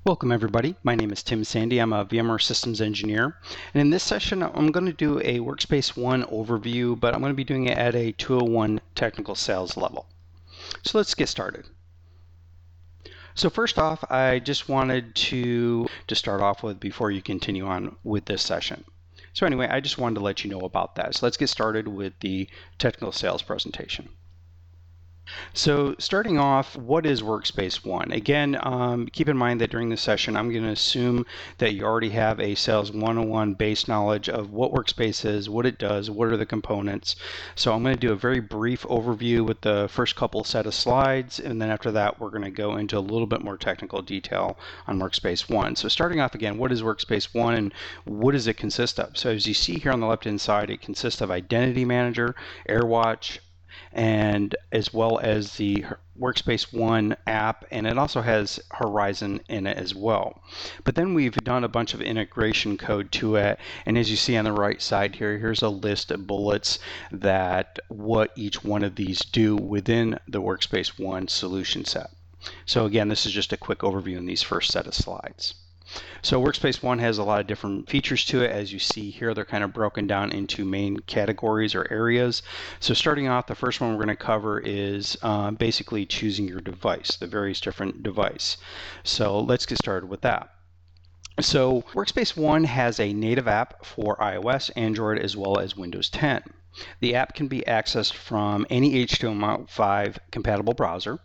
Welcome everybody. My name is Tim Sandy. I'm a VMware Systems Engineer. And in this session, I'm going to do a Workspace ONE overview, but I'm going to be doing it at a 201 technical sales level. So let's get started. So first off, I just wanted to start off with before you continue on with this session. So anyway, I just wanted to let you know about that. So let's get started with the technical sales presentation. So starting off, what is Workspace ONE? Again, keep in mind that during this session, I'm going to assume that you already have a Sales 101 base knowledge of what Workspace is, what it does, what are the components. So I'm going to do a very brief overview with the first couple set of slides, and then after that, we're going to go into a little bit more technical detail on Workspace ONE. So starting off again, what is Workspace ONE and what does it consist of? So as you see here on the left-hand side, it consists of Identity Manager, AirWatch, and as well as the Workspace ONE app, and it also has Horizon in it as well. But then we've done a bunch of integration code to it, and as you see on the right side here, here's a list of bullets that what each one of these do within the Workspace ONE solution set. So again, this is just a quick overview in these first set of slides. So Workspace ONE has a lot of different features to it. As you see here, they're kind of broken down into main categories or areas. So starting off, the first one we're going to cover is basically choosing your device, the various different device. So let's get started with that. So Workspace ONE has a native app for iOS, Android, as well as Windows 10. The app can be accessed from any HTML5 compatible browser.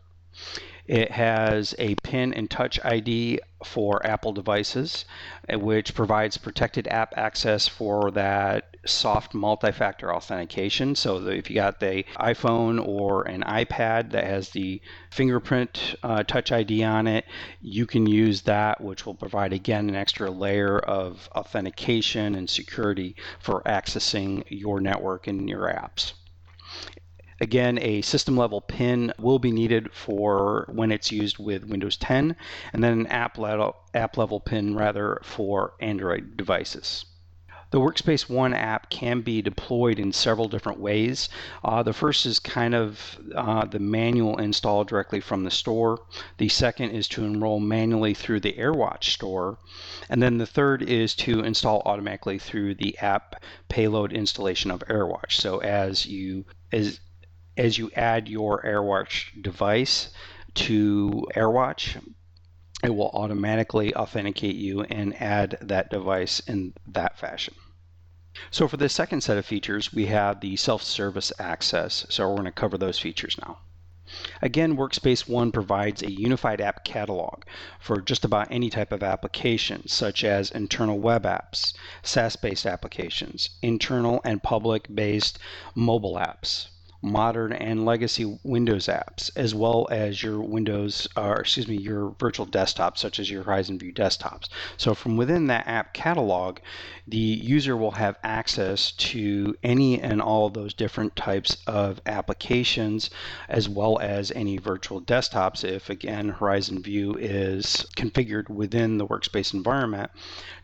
It has a PIN and Touch ID for Apple devices, which provides protected app access for that soft multi-factor authentication. So if you got the iPhone or an iPad that has the fingerprint Touch ID on it, you can use that, which will provide, again, an extra layer of authentication and security for accessing your network and your apps. Again, a system level PIN will be needed for when it's used with Windows 10, and then an app level PIN for Android devices. The Workspace ONE app can be deployed in several different ways. The first is kind of the manual install directly from the store. The second is to enroll manually through the AirWatch store. And then the third is to install automatically through the app payload installation of AirWatch. So as you add your AirWatch device to AirWatch, it will automatically authenticate you and add that device in that fashion. So for the second set of features, we have the self-service access. So we're going to cover those features now. Again, Workspace ONE provides a unified app catalog for just about any type of application, such as internal web apps, SaaS-based applications, internal and public-based mobile apps, modern and legacy Windows apps, as well as your your virtual desktops, such as your Horizon View desktops. So from within that app catalog, the user will have access to any and all of those different types of applications, as well as any virtual desktops if, again, Horizon View is configured within the workspace environment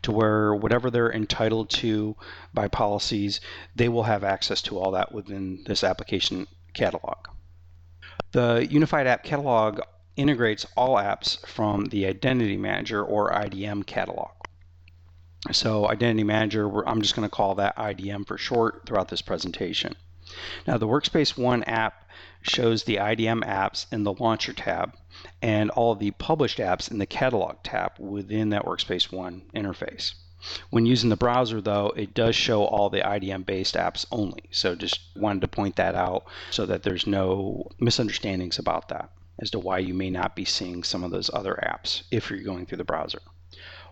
to where whatever they're entitled to by policies, they will have access to all that within this application catalog. The Unified App Catalog integrates all apps from the Identity Manager or IDM catalog. So Identity Manager, I'm just going to call that IDM for short throughout this presentation. Now the Workspace ONE app shows the IDM apps in the Launcher tab and all of the published apps in the Catalog tab within that Workspace ONE interface. When using the browser, though, it does show all the IDM-based apps only. So just wanted to point that out so that there's no misunderstandings about that as to why you may not be seeing some of those other apps if you're going through the browser.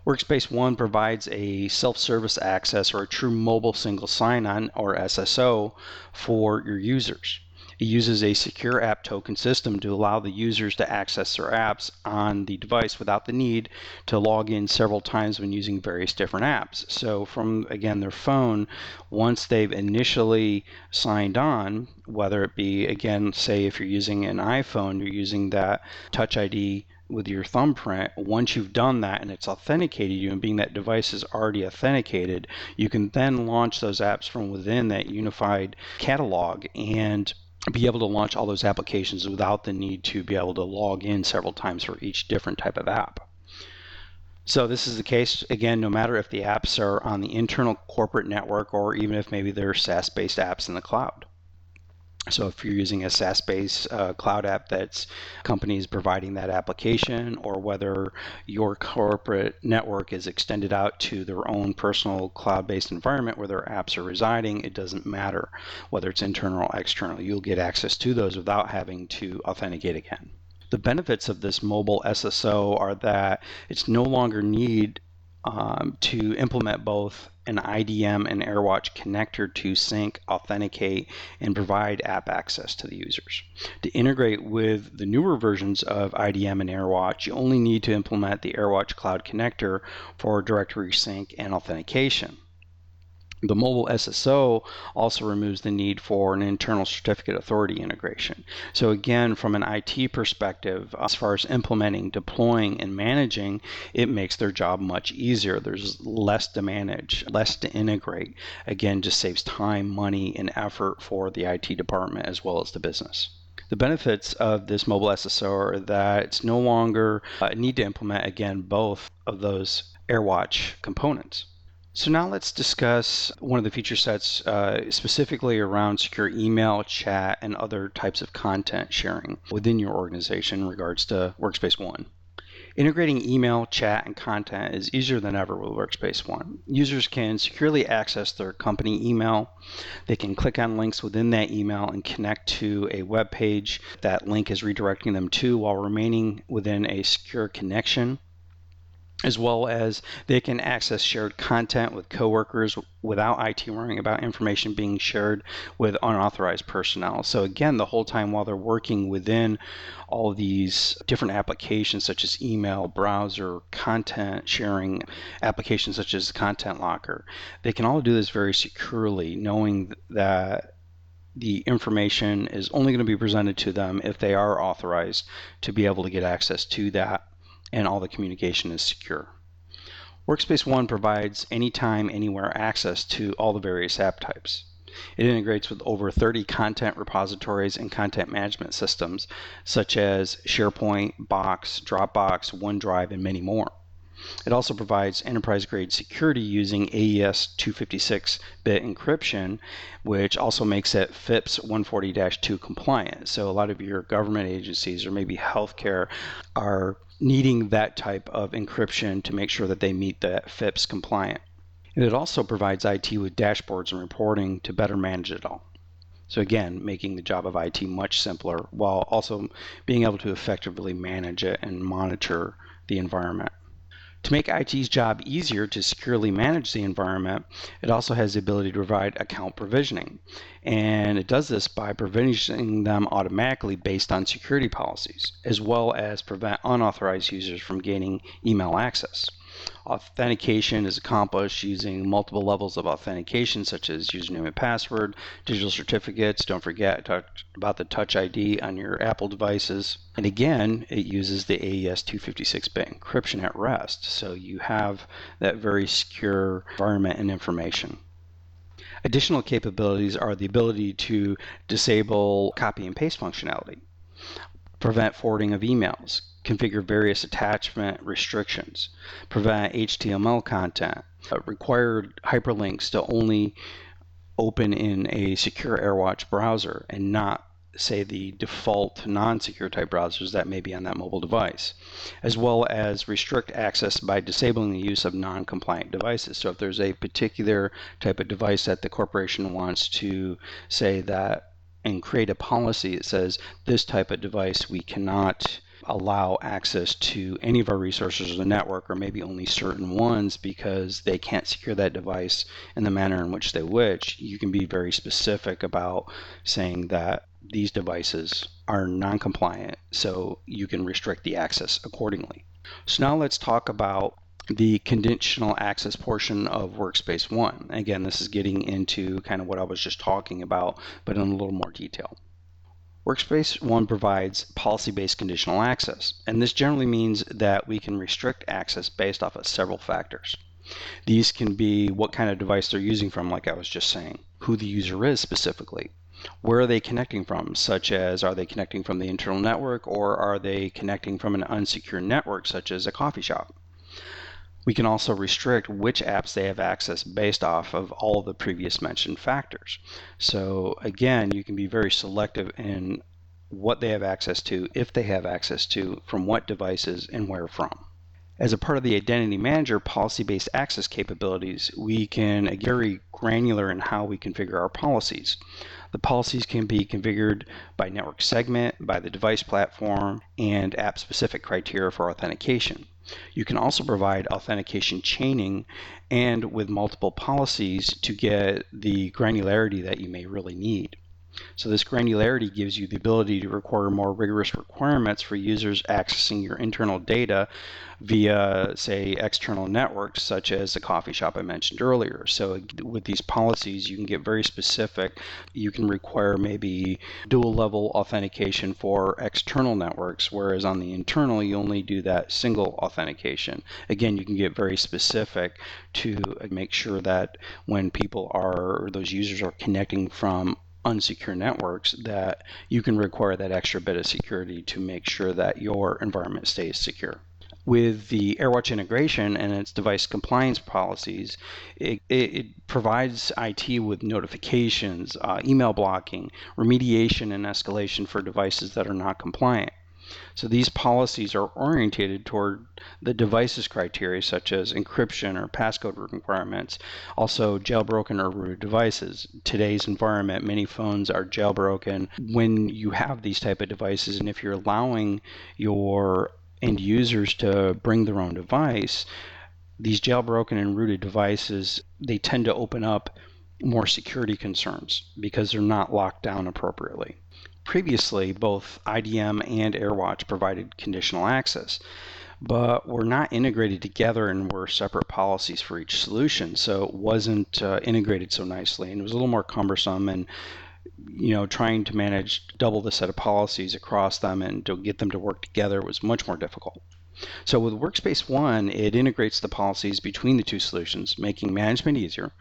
Workspace ONE provides a self-service access or a true mobile single sign-on or SSO for your users. It uses a secure app token system to allow the users to access their apps on the device without the need to log in several times when using various different apps. So from, again, their phone, once they've initially signed on, whether it be, again, say if you're using an iPhone, you're using that Touch ID with your thumbprint, once you've done that and it's authenticated you, and being that device is already authenticated, you can then launch those apps from within that unified catalog and be able to launch all those applications without the need to be able to log in several times for each different type of app. So this is the case, again, no matter if the apps are on the internal corporate network or even if maybe they're SaaS-based apps in the cloud. So if you're using a SaaS-based cloud app that's companies providing that application, or whether your corporate network is extended out to their own personal cloud-based environment where their apps are residing, it doesn't matter whether it's internal or external. You'll get access to those without having to authenticate again. The benefits of this mobile SSO are that it's no longer need to implement both an IDM and AirWatch connector to sync, authenticate, and provide app access to the users. To integrate with the newer versions of IDM and AirWatch, you only need to implement the AirWatch Cloud connector for directory sync and authentication. The mobile SSO also removes the need for an internal certificate authority integration. So again, from an IT perspective, as far as implementing, deploying, and managing, it makes their job much easier. There's less to manage, less to integrate. Again, just saves time, money, and effort for the IT department as well as the business. The benefits of this mobile SSO are that it's no longer a need to implement, again, both of those AirWatch components. So now let's discuss one of the feature sets specifically around secure email, chat, and other types of content sharing within your organization in regards to Workspace ONE. Integrating email, chat, and content is easier than ever with Workspace ONE. Users can securely access their company email. They can click on links within that email and connect to a web page that link is redirecting them to while remaining within a secure connection, as well as they can access shared content with coworkers without IT worrying about information being shared with unauthorized personnel. So again, the whole time while they're working within all of these different applications such as email, browser, content sharing applications such as Content Locker, they can all do this very securely, knowing that the information is only going to be presented to them if they are authorized to be able to get access to that, and all the communication is secure. Workspace ONE provides anytime, anywhere access to all the various app types. It integrates with over 30 content repositories and content management systems such as SharePoint, Box, Dropbox, OneDrive, and many more. It also provides enterprise-grade security using AES 256-bit encryption, which also makes it FIPS 140-2 compliant. So a lot of your government agencies or maybe healthcare are needing that type of encryption to make sure that they meet that FIPS compliant. And it also provides IT with dashboards and reporting to better manage it all. So again, making the job of IT much simpler while also being able to effectively manage it and monitor the environment. To make IT's job easier to securely manage the environment, it also has the ability to provide account provisioning. And it does this by provisioning them automatically based on security policies, as well as prevent unauthorized users from gaining email access. Authentication is accomplished using multiple levels of authentication, such as username and password, digital certificates. Don't forget about the Touch ID on your Apple devices. And again, it uses the AES 256-bit encryption at rest, so you have that very secure environment and information. Additional capabilities are the ability to disable copy and paste functionality, prevent forwarding of emails, configure various attachment restrictions, prevent HTML content, required hyperlinks to only open in a secure AirWatch browser and not, say, the default non-secure type browsers that may be on that mobile device, as well as restrict access by disabling the use of non-compliant devices. So if there's a particular type of device that the corporation wants to say that and create a policy that says this type of device we cannot allow access to any of our resources or the network, or maybe only certain ones because they can't secure that device in the manner in which they wish, you can be very specific about saying that these devices are non-compliant, so you can restrict the access accordingly. So now let's talk about the conditional access portion of Workspace ONE. Again, this is getting into kind of what I was just talking about, but in a little more detail. Workspace ONE provides policy-based conditional access, and this generally means that we can restrict access based off of several factors. These can be what kind of device they're using from, like I was just saying, who the user is specifically, where are they connecting from, such as are they connecting from the internal network or are they connecting from an unsecure network such as a coffee shop. We can also restrict which apps they have access based off of all of the previous mentioned factors. So again, you can be very selective in what they have access to, if they have access to, from what devices, and where from. As a part of the Identity Manager policy-based access capabilities, we can get very granular in how we configure our policies. The policies can be configured by network segment, by the device platform, and app-specific criteria for authentication. You can also provide authentication chaining and with multiple policies to get the granularity that you may really need. So this granularity gives you the ability to require more rigorous requirements for users accessing your internal data via, say, external networks, such as the coffee shop I mentioned earlier. So with these policies, you can get very specific. You can require maybe dual level authentication for external networks, whereas on the internal, you only do that single authentication. Again, you can get very specific to make sure that when people are, or those users are connecting from unsecure networks, that you can require that extra bit of security to make sure that your environment stays secure. With the AirWatch integration and its device compliance policies, it provides IT with notifications, email blocking, remediation, and escalation for devices that are not compliant. So these policies are oriented toward the device's criteria, such as encryption or passcode requirements, also jailbroken or rooted devices. Today's environment, many phones are jailbroken. When you have these type of devices, and if you're allowing your end users to bring their own device, these jailbroken and rooted devices, they tend to open up more security concerns because they're not locked down appropriately. Previously, both IDM and AirWatch provided conditional access, but were not integrated together and were separate policies for each solution, so it wasn't integrated so nicely, and it was a little more cumbersome, and trying to manage double the set of policies across them and to get them to work together was much more difficult. So with Workspace ONE, it integrates the policies between the two solutions, making management easier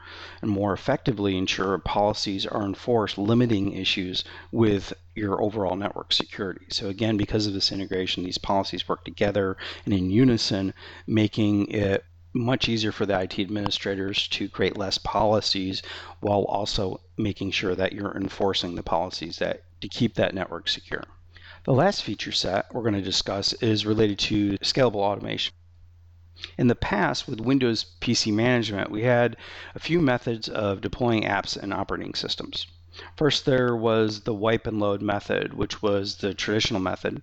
and more effectively ensure policies are enforced, limiting issues with your overall network security. So again, because of this integration, these policies work together and in unison, making it much easier for the IT administrators to create less policies while also making sure that you're enforcing the policies that to keep that network secure. The last feature set we're going to discuss is related to scalable automation. In the past, with Windows PC management, we had a few methods of deploying apps and operating systems. First, there was the wipe and load method, which was the traditional method.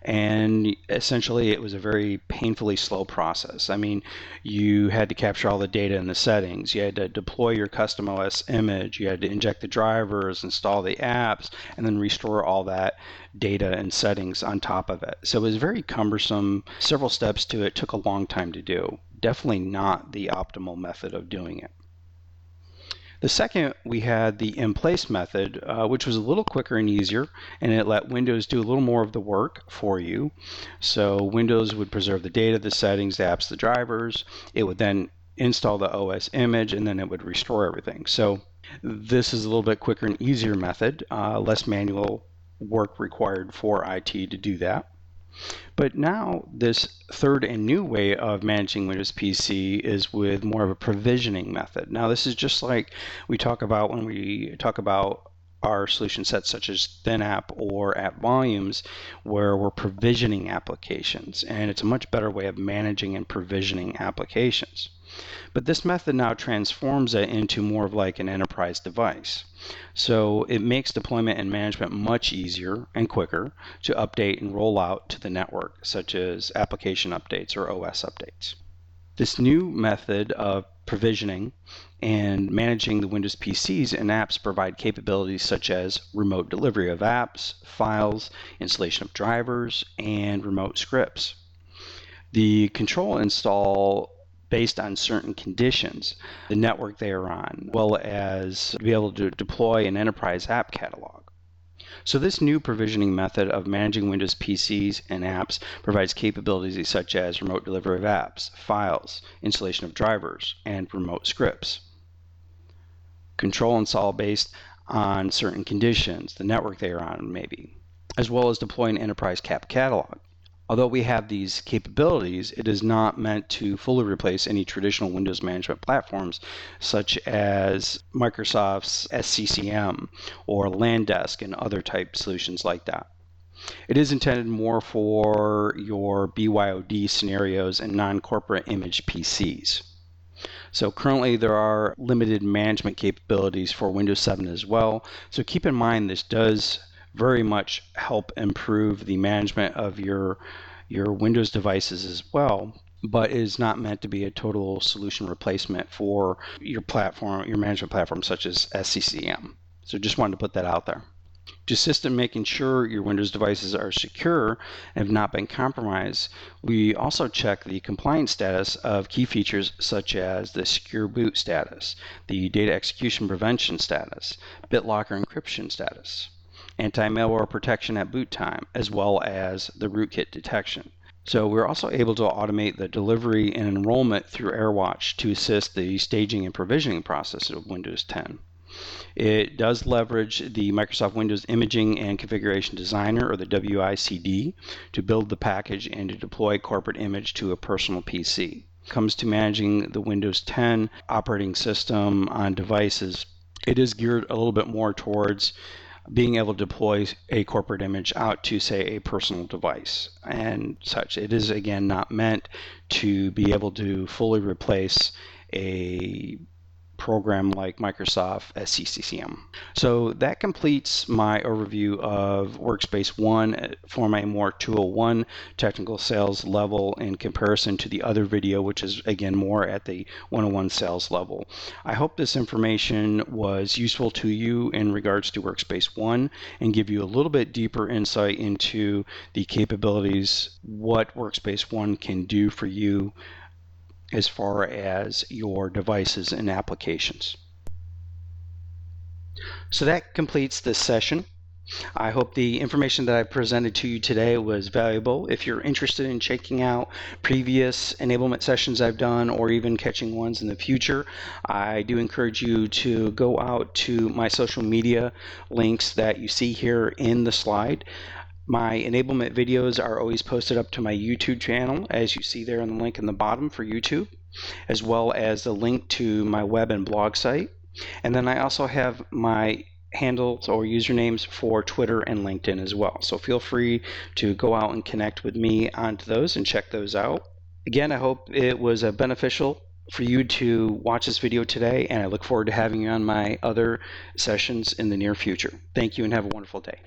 And essentially, it was a very painfully slow process. I mean, you had to capture all the data in the settings. You had to deploy your custom OS image. You had to inject the drivers, install the apps, and then restore all that data and settings on top of it. So it was very cumbersome. Several steps to it, took a long time to do. Definitely not the optimal method of doing it. The second, we had the in-place method, which was a little quicker and easier, and it let Windows do a little more of the work for you. So Windows would preserve the data, the settings, the apps, the drivers. It would then install the OS image, and then it would restore everything. So this is a little bit quicker and easier method, less manual work required for IT to do that. But now this third and new way of managing Windows PC is with more of a provisioning method. Now this is just like we talk about when we talk about our solution sets such as thin app or app volumes, where we're provisioning applications, and it's a much better way of managing and provisioning applications. But this method now transforms it into more of like an enterprise device. So it makes deployment and management much easier and quicker to update and roll out to the network, such as application updates or OS updates. This new method of provisioning and managing the Windows PCs and apps provide capabilities such as remote delivery of apps, files, installation of drivers, and remote scripts. The control install based on certain conditions, the network they are on, as well as to be able to deploy an enterprise app catalog. So this new provisioning method of managing Windows PCs and apps provides capabilities such as remote delivery of apps, files, installation of drivers, and remote scripts. Control install based on certain conditions, the network they are on maybe, as well as deploy an enterprise app catalog. Although we have these capabilities, it is not meant to fully replace any traditional Windows management platforms such as Microsoft's SCCM or LANDesk and other type solutions like that. It is intended more for your BYOD scenarios and non-corporate image PCs. So currently there are limited management capabilities for Windows 7 as well. So keep in mind this does very much help improve the management of your Windows devices as well, but is not meant to be a total solution replacement for your platform, your management platform such as SCCM. So just wanted to put that out there. To assist in making sure your Windows devices are secure and have not been compromised, we also check the compliance status of key features such as the secure boot status, the data execution prevention status, BitLocker encryption status, anti-malware protection at boot time, as well as the rootkit detection. So we're also able to automate the delivery and enrollment through AirWatch to assist the staging and provisioning process of Windows 10. It does leverage the Microsoft Windows Imaging and Configuration Designer, or the WICD, to build the package and to deploy corporate image to a personal PC. It comes to managing the Windows 10 operating system on devices, it is geared a little bit more towards being able to deploy a corporate image out to, say, a personal device and such. It is, again, not meant to be able to fully replace a program like Microsoft SCCM. So that completes my overview of Workspace ONE from a more 201 technical sales level in comparison to the other video, which is again more at the 101 sales level. I hope this information was useful to you in regards to Workspace ONE and give you a little bit deeper insight into the capabilities, what Workspace ONE can do for you as far as your devices and applications. So that completes this session. I hope the information that I presented to you today was valuable. If you're interested in checking out previous enablement sessions I've done or even catching ones in the future, I do encourage you to go out to my social media links that you see here in the slide. My enablement videos are always posted up to my YouTube channel, as you see there in the link in the bottom for YouTube, as well as the link to my web and blog site. And then I also have my handles or usernames for Twitter and LinkedIn as well. So feel free to go out and connect with me onto those and check those out. Again, I hope it was beneficial for you to watch this video today, and I look forward to having you on my other sessions in the near future. Thank you and have a wonderful day.